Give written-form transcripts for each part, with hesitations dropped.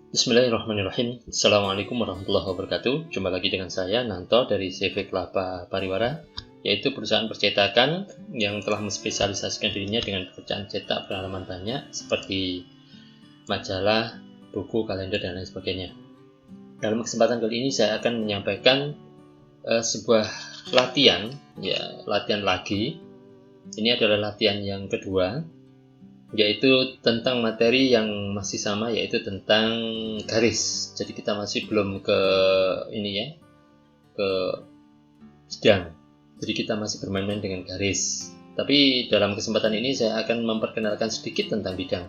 Bismillahirrahmanirrahim. Assalamualaikum warahmatullahi wabarakatuh. Jumpa lagi dengan saya, Nanto dari CV Kelapa Pariwara, yaitu perusahaan percetakan yang telah menspesialisasikan dirinya dengan pekerjaan cetak berhalaman banyak seperti majalah, buku, kalender, dan lain sebagainya. Dalam kesempatan kali ini saya akan menyampaikan sebuah latihan lagi. Ini adalah latihan yang kedua, yaitu tentang materi yang masih sama, yaitu tentang garis. Jadi kita masih belum ke bidang. Jadi kita masih bermain-main dengan garis. Tapi dalam kesempatan ini saya akan memperkenalkan sedikit tentang bidang.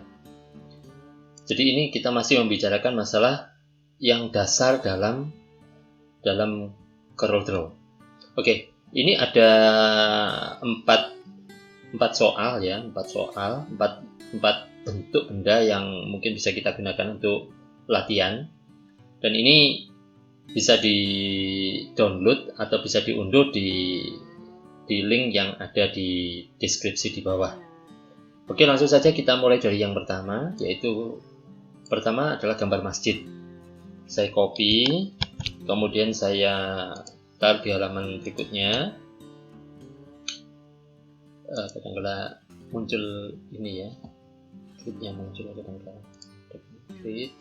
Jadi ini kita masih membicarakan masalah yang dasar dalam CorelDRAW. Oke, ini ada empat bentuk benda yang mungkin bisa kita gunakan untuk latihan, dan ini bisa di-download atau bisa diunduh di link yang ada di deskripsi di bawah. Oke, langsung saja kita mulai dari yang pertama, yaitu pertama adalah gambar masjid. Saya copy, kemudian saya taruh di halaman berikutnya. Kadang-kadang muncul ini ya, gridnya muncul kadang-kadang. Grid.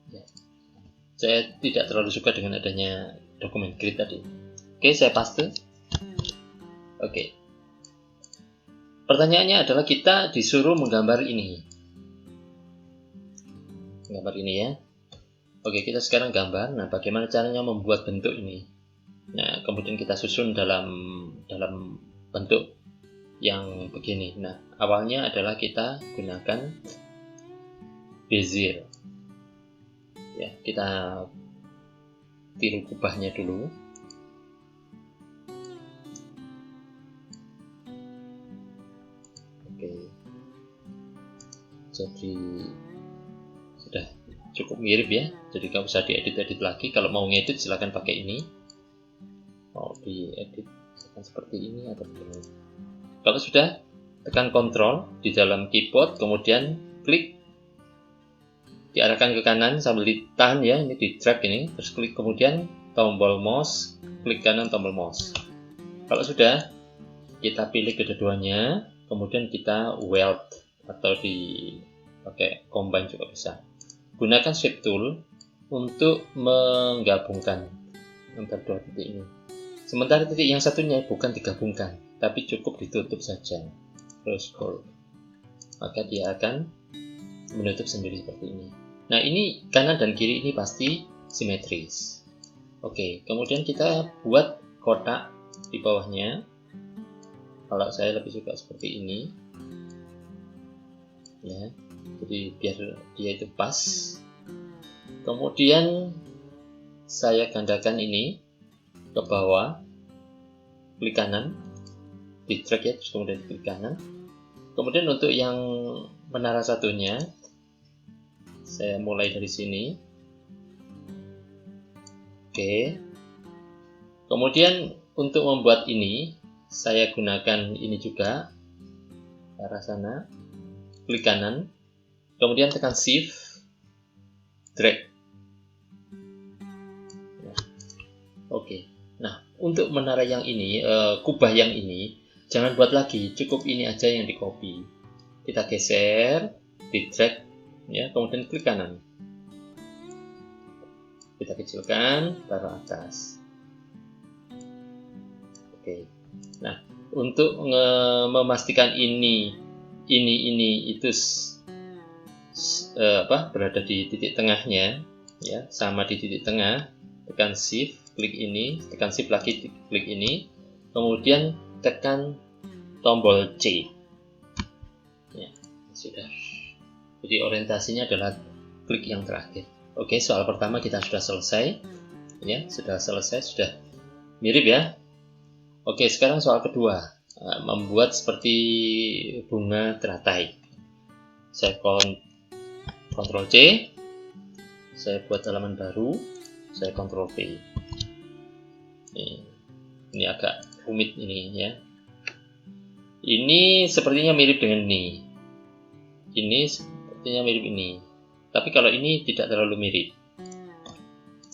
Ya. Saya tidak terlalu suka dengan adanya dokumen grid tadi. Oke, saya paste. Oke. Pertanyaannya adalah kita disuruh menggambar ini. Gambar ini ya. Oke, kita sekarang gambar. Nah, bagaimana caranya membuat bentuk ini? Nah, kemudian kita susun dalam bentuk yang begini. Nah, awalnya adalah kita gunakan Bezier. Ya, kita tiru kubahnya dulu. Oke. Jadi sudah cukup mirip ya. Jadi nggak usah diedit-edit lagi. Kalau mau ngedit silahkan pakai ini. Mau diedit seperti ini atau begini. Kalau sudah, tekan Ctrl di dalam keyboard, kemudian klik, diarahkan ke kanan sambil ditahan ya, ini di drag ini, terus klik kemudian tombol mouse, klik kanan tombol mouse. Kalau sudah, kita pilih kedua-duanya, kemudian kita weld atau pakai combine juga bisa. Gunakan shape tool untuk menggabungkan antara dua titik ini. Sementara titik yang satunya bukan digabungkan, tapi cukup ditutup saja. Terus scroll, maka dia akan menutup sendiri seperti ini. Nah, ini kanan dan kiri ini pasti simetris. Oke, kemudian kita buat kotak di bawahnya. Kalau saya lebih suka seperti ini, ya. Jadi biar dia itu pas. Kemudian saya gandakan ini ke bawah, klik kanan, di drag ya, terus kemudian klik kanan. Kemudian untuk yang menara satunya, saya mulai dari sini. Oke. Kemudian untuk membuat ini, saya gunakan ini juga, ke arah sana, klik kanan, kemudian tekan Shift, drag. Oke. Nah, untuk menara yang ini, kubah yang ini, jangan buat lagi, cukup ini aja yang di copy. Kita geser, di drag, ya, kemudian klik kanan. Kita kecilkan, taruh atas. Oke. Nah, untuk memastikan ini itu berada di titik tengahnya, ya, sama di titik tengah, tekan Shift, klik ini, tekan Shift lagi, klik ini, kemudian tekan tombol C. Ya, sudah. Jadi orientasinya adalah klik yang terakhir. Oke, soal pertama kita sudah selesai. Ya, sudah selesai, sudah mirip ya. Oke, sekarang soal kedua, membuat seperti bunga teratai. Saya Ctrl C, saya buat halaman baru, saya Ctrl V. Ini agak rumit ini ya. Ini sepertinya mirip dengan ini. Ini Sepertinya mirip ini. Tapi kalau ini tidak terlalu mirip.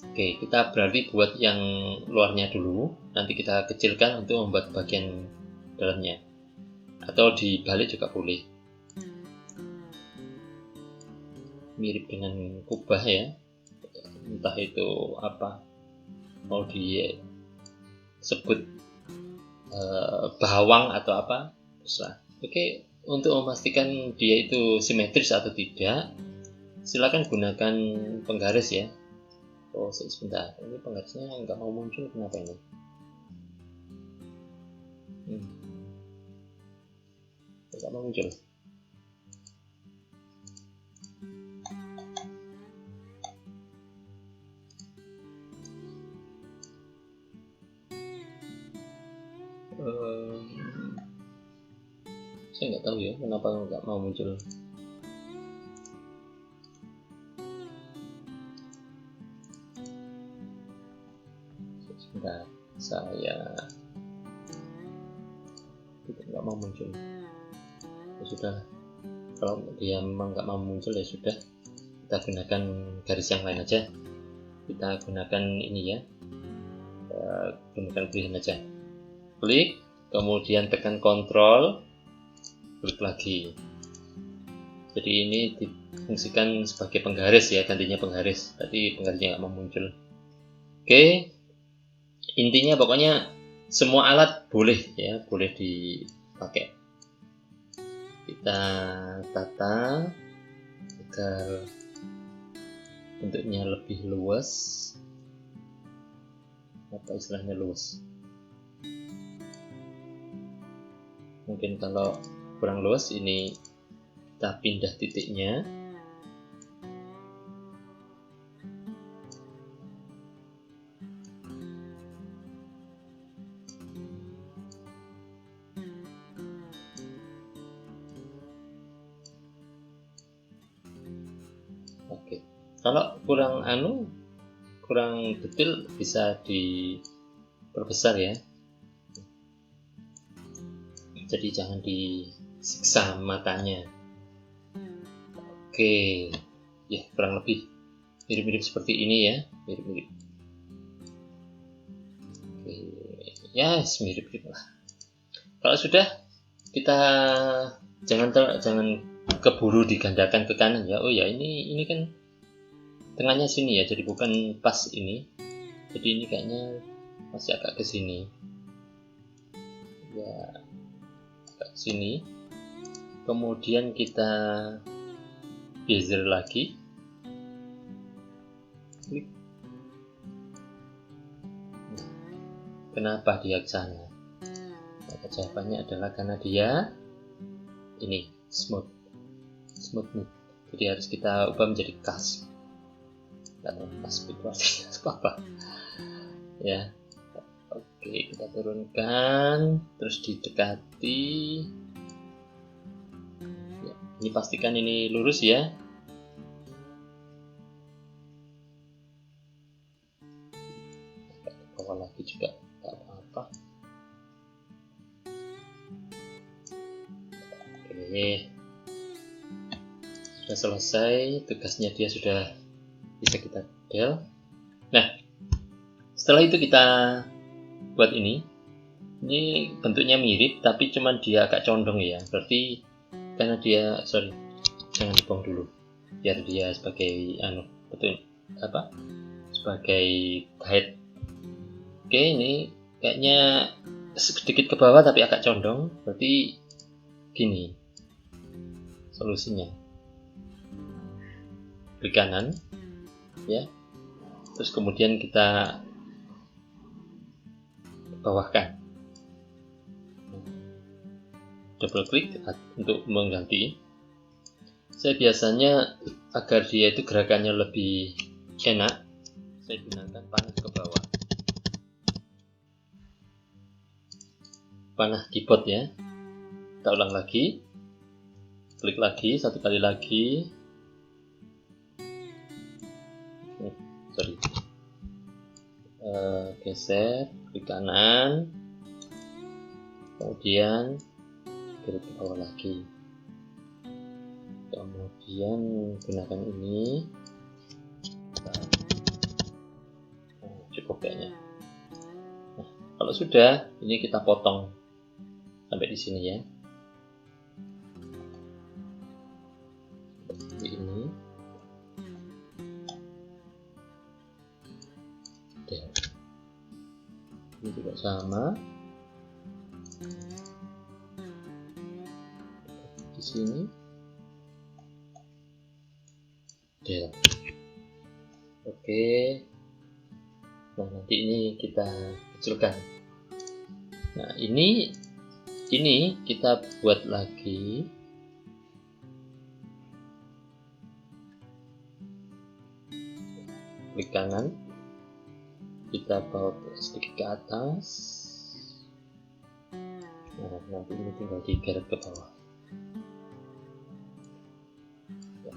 Oke, kita berarti buat yang luarnya dulu. Nanti kita kecilkan untuk membuat bagian dalamnya. Atau dibalik juga boleh. Mirip dengan kubah ya. Entah itu apa. Mau disebut bawang atau apa. Terserah. Oke, untuk memastikan dia itu simetris atau tidak, silakan gunakan penggaris ya. Oh, sebentar, ini penggarisnya nggak mau muncul, kenapa ini? Nggak mau muncul. Saya nggak tahu ya kenapa nggak mau muncul. Sebentar, saya nggak mau muncul. Ya sudah, kalau dia memang nggak mau muncul ya sudah, kita gunakan garis yang lain aja. Kita gunakan ini ya, gunakan pilihan aja. Klik, kemudian tekan Ctrl, klik lagi. Jadi ini difungsikan sebagai penggaris ya, gantinya penggaris. Tadi penggarisnya nggak mau muncul. Oke, intinya pokoknya semua alat boleh ya, boleh dipakai. Kita tata agar bentuknya lebih luas. Apa istilahnya luas? Mungkin kalau kurang luas ini kita pindah titiknya. Oke, kalau kurang detail bisa diperbesar ya. Jadi jangan disiksa matanya. Oke, ya kurang lebih mirip-mirip seperti ini ya, mirip-mirip. Oke, ya mirip-mirip lah. Kalau sudah, kita jangan keburu digandakan ke kanan ya. Oh ya, ini kan tengahnya sini ya, jadi bukan pas ini. Jadi ini kayaknya masih agak ke sini. Ya, agak sini. Kemudian kita bezier lagi. Klik. Kenapa dia ke sana? Maka jawabannya adalah karena dia ini smooth. Jadi harus kita ubah menjadi cusp. Cusp itu artinya apa? Ya. Oke, kita turunkan, terus didekati. Ya, ini pastikan ini lurus ya. Ke bawah lagi juga nggak apa-apa. Oke, sudah selesai, tugasnya dia sudah bisa kita del. Nah, setelah itu kita buat ini bentuknya mirip tapi cuman dia agak condong ya, berarti karena dia jangan dibuang dulu biar dia sebagai sebagai guide. Oke, ini kayaknya sedikit ke bawah tapi agak condong, berarti gini solusinya, klik kanan ya, terus kemudian kita bawahkan, double klik untuk mengganti. Saya biasanya agar dia itu gerakannya lebih enak, saya gunakan panah ke bawah, panah keyboard ya. Kita ulang lagi, klik lagi satu kali lagi, geser, klik kanan, kemudian klik ke bawah lagi, kemudian gunakan ini. Cukup kayaknya. Nah, kalau sudah, ini kita potong sampai di sini ya. Seperti ini. Ini juga sama. Di sini. Oke. Nah, nanti ini kita kecilkan. Nah, ini kita buat lagi. Klik kanan. Kita bawa sedikit ke atas. Nah, nanti ini tinggal digeret ke bawah. Ya,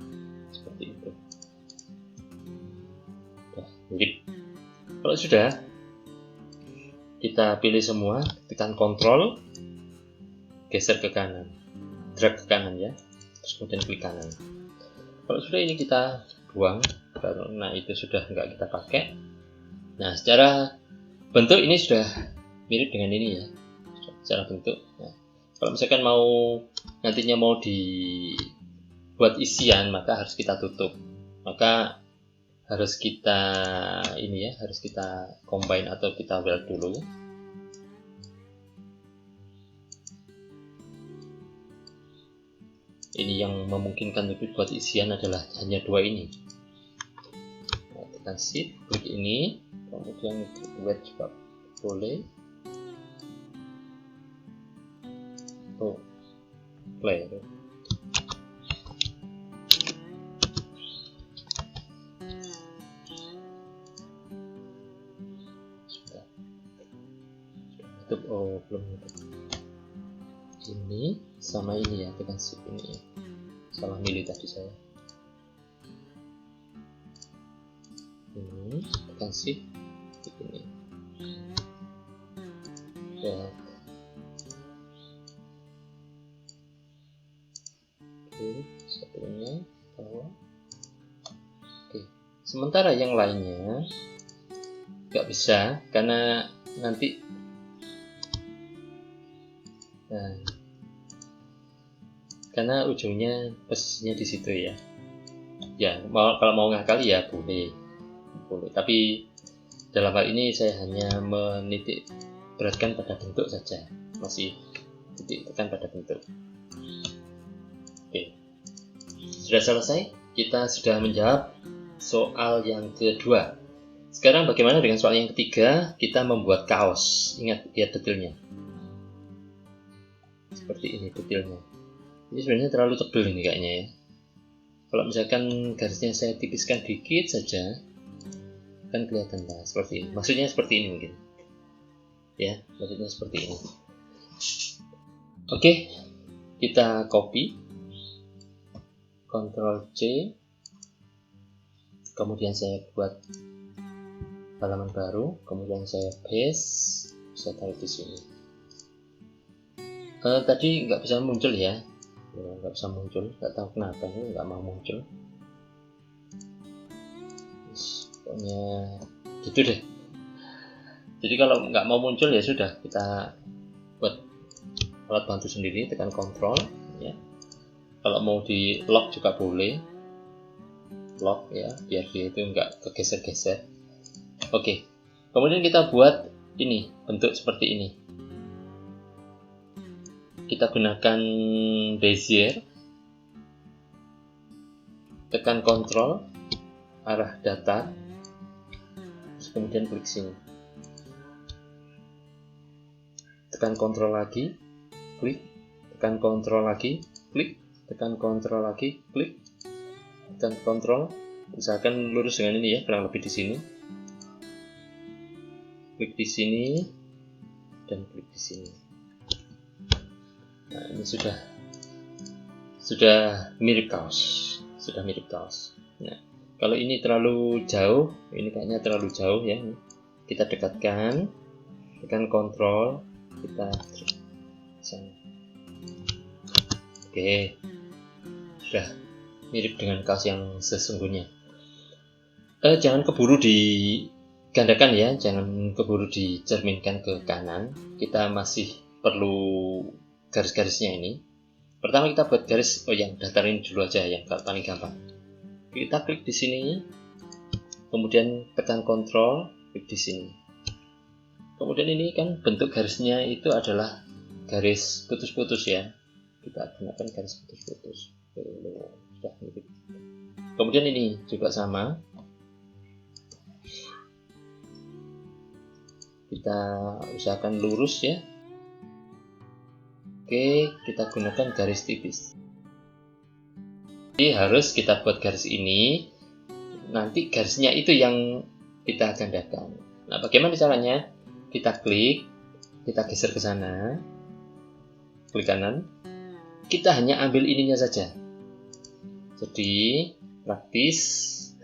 seperti itu. Nah, mirip. Kalau sudah, kita pilih semua, tekan Ctrl, geser ke kanan, drag ke kanan ya, terus kemudian klik kanan. Kalau sudah, ini kita buang karena itu sudah nggak kita pakai. Nah, secara bentuk ini sudah mirip dengan ini ya, secara bentuk. Nah, kalau misalkan nantinya mau dibuat isian, maka harus kita tutup. Maka harus kita combine atau kita weld dulu. Ini yang memungkinkan untuk buat isian adalah hanya dua ini. Nah, tekan shift, klik ini, kemudian weld juga boleh. Oh, play. Oh, belum nutup. Ini sama ini ya, tekan shift ini ya. Salah milih tadi saya. Ini tekan shift ini. Ya. Oke, satunya bawah. Oke. Sementara yang lainnya nggak bisa karena nanti. Nah, karena ujungnya posisinya di situ ya. Ya, kalau mau ngakali ya boleh. Tapi dalam hal ini saya hanya menitik beratkan pada bentuk saja. Masih titik tekan pada bentuk. Oke. Sudah selesai. Kita sudah menjawab soal yang kedua. Sekarang bagaimana dengan soal yang ketiga? Kita membuat kaos. Ingat, lihat detailnya. Seperti ini detailnya. Ini sebenarnya terlalu tebal ini kayaknya ya. Kalau misalkan garisnya saya tipiskan dikit saja, kan kelihatan lah seperti ini. Maksudnya seperti ini mungkin. Ya, maksudnya seperti ini. Oke, kita copy, Ctrl C, kemudian saya buat halaman baru, kemudian saya paste, saya taruh di sini. Tadi nggak bisa muncul ya, nggak bisa muncul, nggak tahu kenapa ini nggak mau muncul. Pokoknya gitu deh. Jadi kalau nggak mau muncul ya sudah, kita buat alat bantu sendiri, tekan Ctrl ya. Kalau mau di lock juga boleh, lock ya, biar dia itu nggak kegeser-geser. Oke, kemudian kita buat ini, bentuk seperti ini. Kita gunakan bezier, tekan Ctrl, arah datar, kemudian klik sini, tekan Ctrl lagi, klik, tekan Ctrl lagi, klik, tekan Ctrl lagi, klik, tekan Ctrl, usahakan lurus dengan ini ya, kurang lebih di sini, klik di sini, dan klik di sini. Nah, ini sudah mirip kaos, Nah, kalau ini terlalu jauh, ini kayaknya terlalu jauh ya. Kita dekatkan, tekan Ctrl, kita sana. Oke, sudah. mirip dengan kaos yang sesungguhnya. Jangan keburu digandakan ya, jangan keburu dicerminkan ke kanan. Kita masih perlu garis-garisnya ini. Pertama kita buat garis yang datar ini dulu aja, yang paling gampang. Kita klik di sini, kemudian tekan Ctrl, klik di sini. Kemudian ini kan bentuk garisnya itu adalah garis putus-putus ya. Kita gunakan garis putus-putus. Sudah mirip. Kemudian ini juga sama. Kita usahakan lurus ya. Oke, kita gunakan garis tipis. Jadi harus kita buat garis ini, nanti garisnya itu yang kita gandakan. Nah, bagaimana caranya? Kita klik, kita geser ke sana, klik kanan. Kita hanya ambil ininya saja. Jadi praktis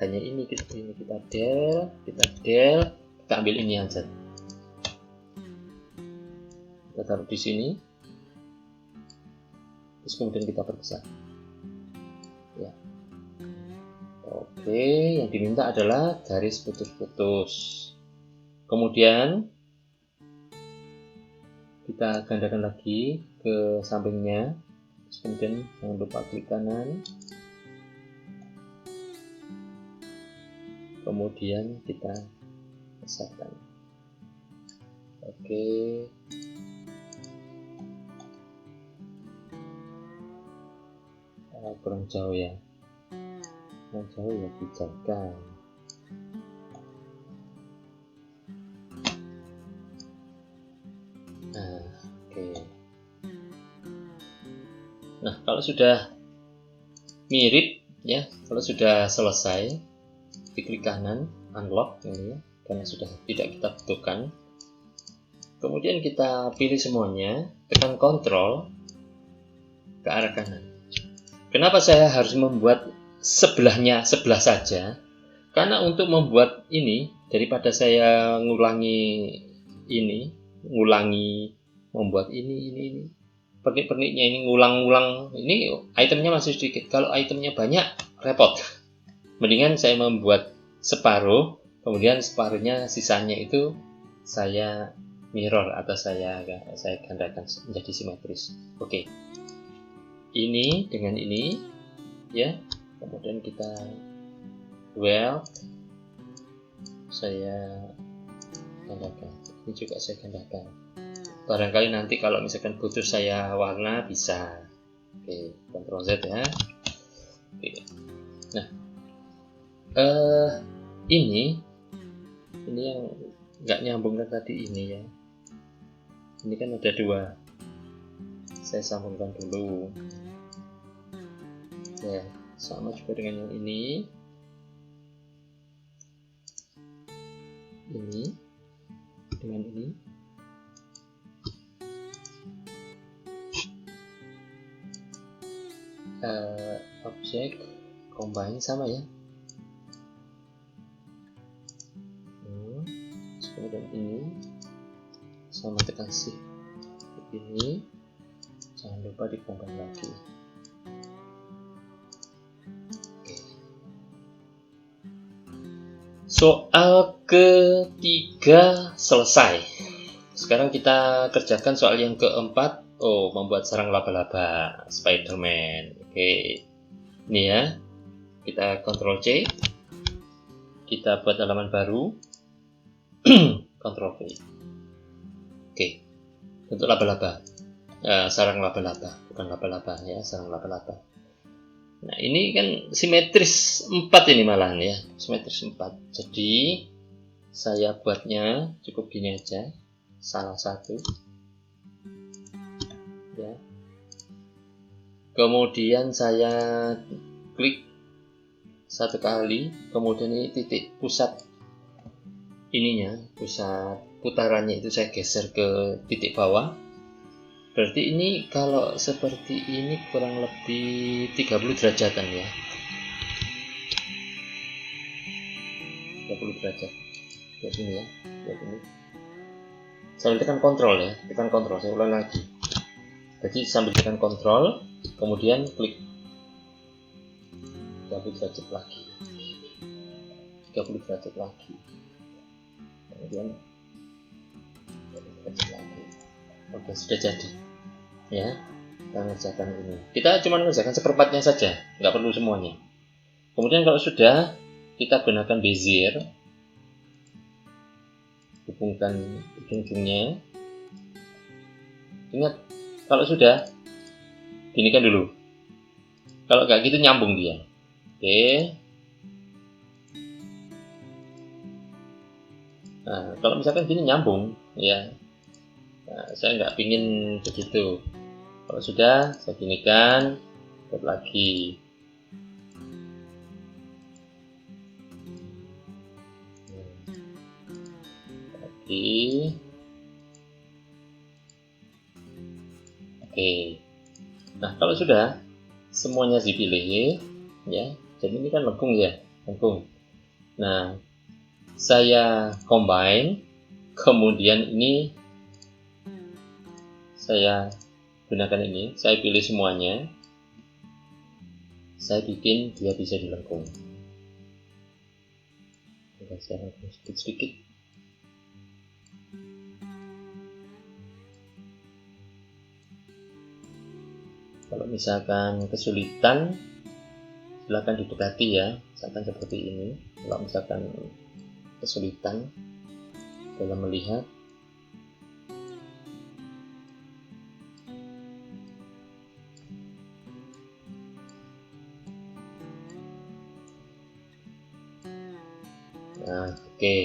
hanya ini kita del, kita ambil ini aja. Kita taruh di sini. Terus kemudian kita perbesar. Ya. Oke, yang diminta adalah garis putus-putus. Kemudian kita gandakan lagi ke sampingnya. Terus kemudian jangan lupa klik kanan. Kemudian kita besarkan. Oke. Kurang jauh ya, dijauhkan. Nah, oke. Nah, kalau sudah mirip ya, kalau sudah selesai, diklik kanan, unlock ini ya, karena sudah tidak kita butuhkan. Kemudian kita pilih semuanya, tekan Ctrl ke arah kanan. Kenapa saya harus membuat sebelah saja? Karena untuk membuat ini, daripada saya ngulangi membuat ini pernik-perniknya ini ngulang-ngulang, ini itemnya masih sedikit. Kalau itemnya banyak, repot. Mendingan saya membuat separuh, kemudian separuhnya sisanya itu saya mirror atau saya gandakan menjadi simetris. Oke. Ini dengan ini ya, kemudian kita saya gandakan, ini juga saya gandakan. Barangkali nanti kalau misalkan butuh saya warna bisa. Oke, Ctrl Z ya. Oke. Nah, ini yang nggak nyambung kan tadi ini ya. Ini kan ada dua. Saya sambungkan dulu. Ya, sama juga dengan yang ini dengan ini. Objek combine sama ya. Kemudian ini sama tekan shift ini, jangan lupa di combine lagi. Soal ketiga selesai. Sekarang kita kerjakan soal yang keempat. Membuat sarang laba-laba Spider-Man. Oke. Ini ya. Kita Ctrl C. Kita buat halaman baru. Ctrl V. Oke. Untuk laba-laba. Sarang laba-laba, bukan laba-laba ya, sarang laba-laba. Nah, ini kan simetris 4 ini malahan ya, simetris 4. Jadi saya buatnya cukup gini aja, salah satu ya. Kemudian saya klik satu kali, kemudian ini titik pusat ininya, pusat putarannya itu saya geser ke titik bawah. Berarti ini kalau seperti ini kurang lebih 30 derajatan ya. 30 derajat. Lihat ini ya, lihat ini. Sambil tekan Ctrl ya, tekan Ctrl, saya ulang lagi. Jadi sambil tekan Ctrl, kemudian klik 30 derajat lagi, 30 derajat lagi, kemudian 30 derajat lagi. Oke, sudah jadi ya. Kita mengerjakan ini, kita cuma mengerjakan seperempatnya saja, nggak perlu semuanya. Kemudian kalau sudah, kita gunakan bezier, hubungkan ujung-ujungnya. Ingat, kalau sudah, ginikan dulu. Kalau kayak gitu nyambung dia. Oke. Nah, kalau misalkan gini nyambung, ya. Nah, saya nggak pingin begitu. Kalau sudah, saya ginikan, buat lagi. Lagi. Oke. Nah, kalau sudah semuanya dipilih, ya. Jadi ini kan lengkung ya, lengkung. Nah, saya combine, kemudian ini saya gunakan ini, saya pilih semuanya, saya bikin dia bisa dilengkung. Saya lengkung sedikit-sedikit. Kalau misalkan kesulitan, silakan didekati ya, misalkan seperti ini. Kalau misalkan kesulitan dalam melihat, nah, oke.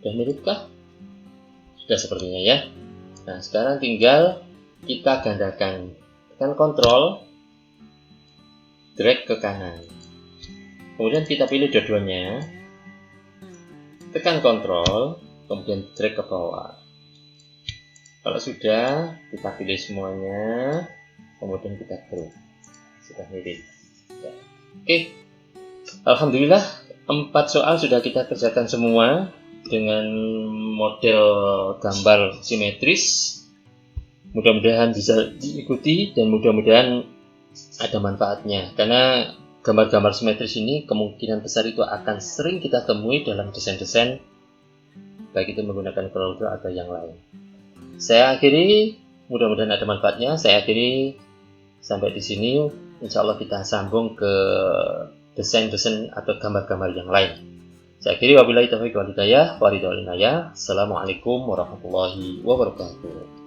Sudah miripkah? Sudah sepertinya ya. Nah, sekarang tinggal kita gandakan. Tekan Ctrl, drag ke kanan. Kemudian kita pilih dua-duanya. Tekan Ctrl, kemudian drag ke bawah. Kalau sudah, kita pilih semuanya, kemudian kita drag. Sudah mirip. Ya. Oke. Alhamdulillah, 4 soal sudah kita kerjakan semua dengan model gambar simetris. Mudah-mudahan bisa diikuti dan mudah-mudahan ada manfaatnya, karena gambar-gambar simetris ini kemungkinan besar itu akan sering kita temui dalam desain-desain, baik itu menggunakan Corel atau yang lain. Saya akhiri, mudah-mudahan ada manfaatnya. Saya akhiri sampai di sini. Insya Allah kita sambung ke desain-desain atau gambar-gambar yang lain. Saya akhiri, wabillahi taufiq wal hidayah, wa ridhal inayah. Assalamualaikum warahmatullahi wabarakatuh.